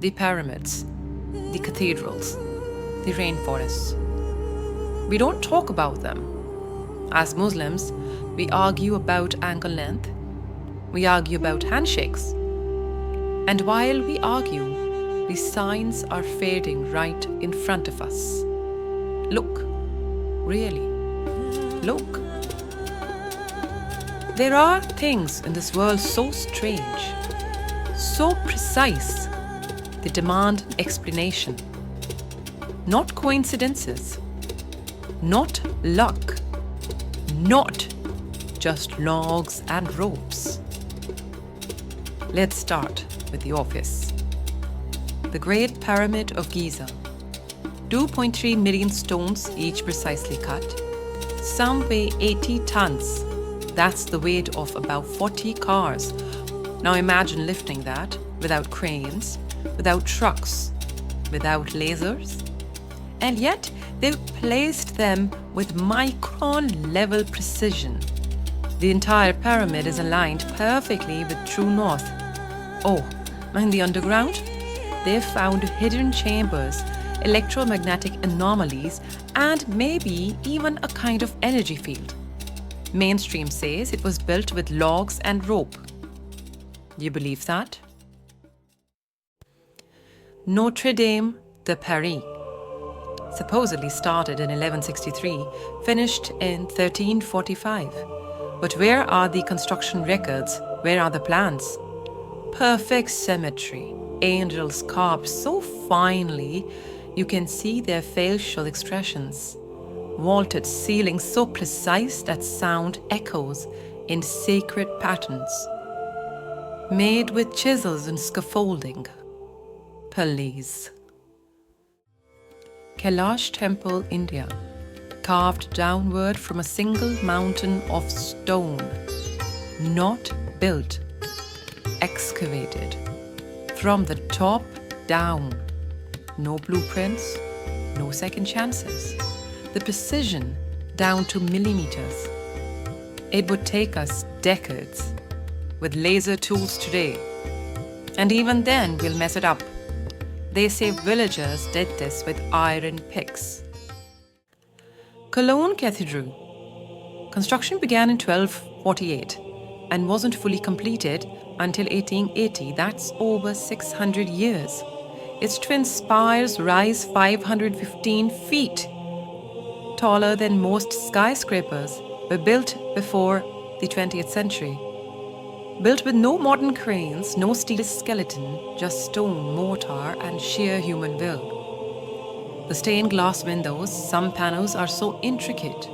the pyramids, the cathedrals, the rainforests. We don't talk about them. As Muslims, we argue about ankle length. We argue about handshakes. And while we argue, the signs are fading right in front of us. Look, really, look. There are things in this world so strange, so precise, they demand an explanation. Not coincidences, not luck, not just logs and ropes. Let's start with the obvious. The Great Pyramid of Giza. 2.3 million stones, each precisely cut. Some weigh 80 tons. That's the weight of about 40 cars. Now imagine lifting that without cranes, without trucks, without lasers. And yet they've placed them with micron-level precision. The entire pyramid is aligned perfectly with true north. Oh, and the underground? They've found hidden chambers, electromagnetic anomalies, and maybe even a kind of energy field. Mainstream says it was built with logs and rope. Do you believe that? Notre Dame de Paris. Supposedly started in 1163, finished in 1345. But where are the construction records? Where are the plans? Perfect symmetry, angels carved so finely you can see their facial expressions. Vaulted ceilings so precise that sound echoes in sacred patterns. Made with chisels and scaffolding. Please. Kailash Temple, India. Carved downward from a single mountain of stone. Not built. Excavated. From the top down. No blueprints, no second chances. The precision down to millimeters. It would take us decades with laser tools today. And even then we'll mess it up. They say villagers did this with iron picks. Cologne Cathedral. Construction began in 1248 and wasn't fully completed until 1880. That's over 600 years. Its twin spires rise 515 feet. Taller than most skyscrapers, were built before the 20th century. Built with no modern cranes, no steel skeleton, just stone, mortar, and sheer human will. The stained glass windows, some panels are so intricate,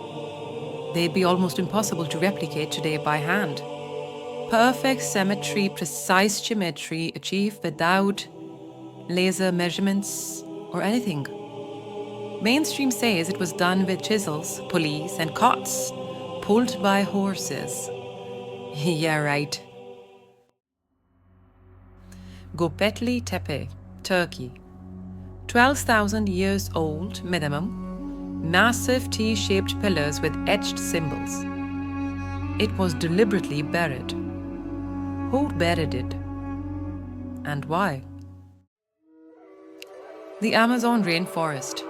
they'd be almost impossible to replicate today by hand. Perfect symmetry, precise geometry achieved without laser measurements or anything. Mainstream says it was done with chisels, pulleys, and carts, pulled by horses. Yeah, right. Göbekli Tepe, Turkey. 12,000 years old minimum. Massive T-shaped pillars with etched symbols. It was deliberately buried. Who buried it? And why? The Amazon rainforest.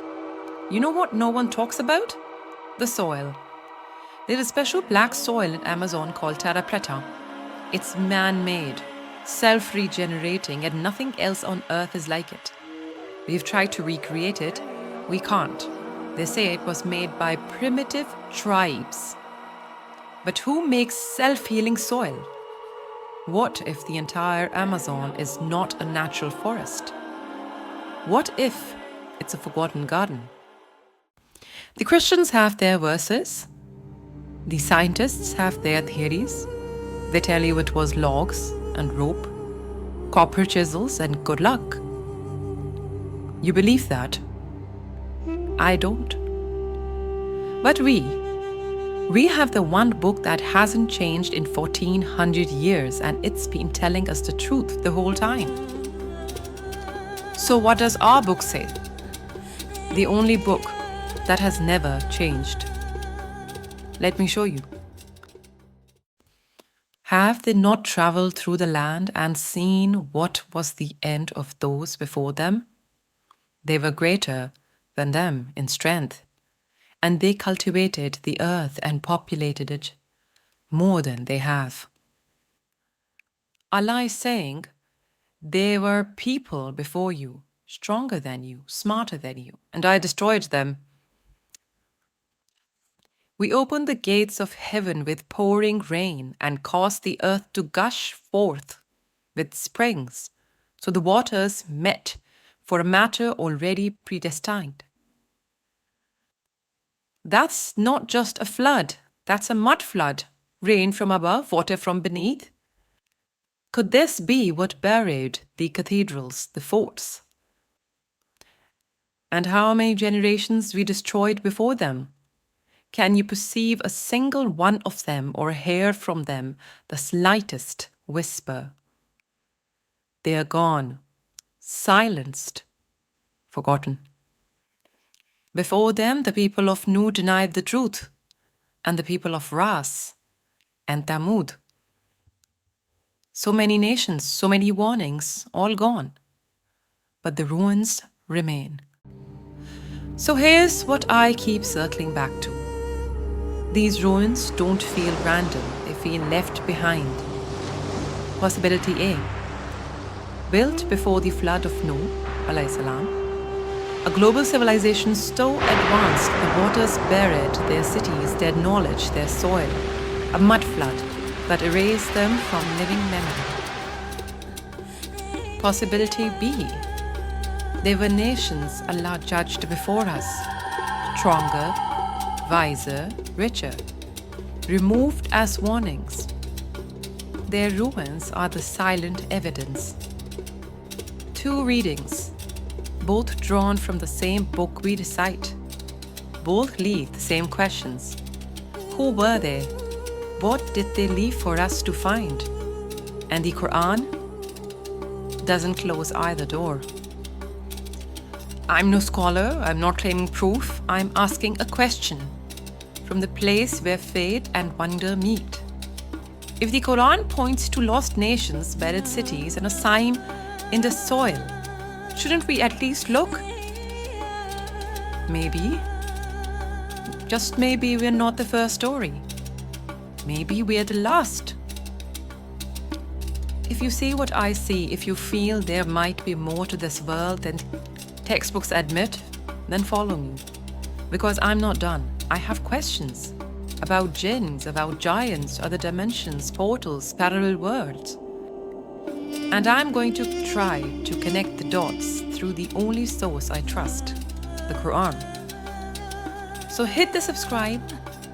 You know what no one talks about? The soil. There's a special black soil in Amazon called terra preta. It's man-made, self-regenerating, and nothing else on earth is like it. We've tried to recreate it. We can't. They say it was made by primitive tribes. But who makes self-healing soil? What if the entire Amazon is not a natural forest? What if it's a forgotten garden? The Christians have their verses. The scientists have their theories. They tell you it was logs and rope, copper chisels, and good luck. You believe that? I don't. But we have the one book that hasn't changed in 1400 years, and it's been telling us the truth the whole time. So what does our book say? The only book that has never changed. Let me show you. Have they not travelled through the land and seen what was the end of those before them? They were greater than them in strength, and they cultivated the earth and populated it more than they have. Allah is saying, there were people before you, stronger than you, smarter than you, and I destroyed them. We opened the gates of heaven with pouring rain and caused the earth to gush forth with springs, so the waters met for a matter already predestined. That's not just a flood, that's a mud flood. Rain from above, water from beneath. Could this be what buried the cathedrals, the forts? And how many generations we destroyed before them? Can you perceive a single one of them or hear from them the slightest whisper? They are gone, silenced, forgotten. Before them, the people of Nu denied the truth, and the people of Ras and Thamud. So many nations, so many warnings, all gone. But the ruins remain. So here's what I keep circling back to. These ruins don't feel random, they feel left behind. Possibility A. Built before the flood of Nuh, alayhi salam, a global civilization so advanced the waters buried their cities, their knowledge, their soil. A mud flood that erased them from living memory. Possibility B. There were nations Allah judged before us, stronger, wiser, richer, removed as warnings. Their ruins are the silent evidence. Two readings, both drawn from the same book we recite. Both leave the same questions. Who were they? What did they leave for us to find? And the Qur'an doesn't close either door. I'm no scholar, I'm not claiming proof, I'm asking a question from the place where faith and wonder meet. If the Quran points to lost nations, buried cities, and a sign in the soil, shouldn't we at least look? Maybe, just maybe, we're not the first story. Maybe we're the last. If you see what I see, if you feel there might be more to this world than textbooks admit, then follow me. Because I'm not done. I have questions about jinns, about giants, other dimensions, portals, parallel worlds. And I'm going to try to connect the dots through the only source I trust, the Quran. So hit the subscribe,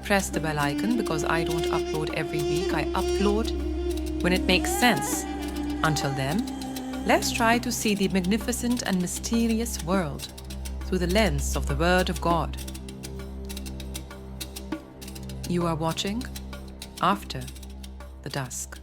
press the bell icon because I don't upload every week. I upload when it makes sense. Until then, let's try to see the magnificent and mysterious world through the lens of the Word of God. You are watching After the Dusk.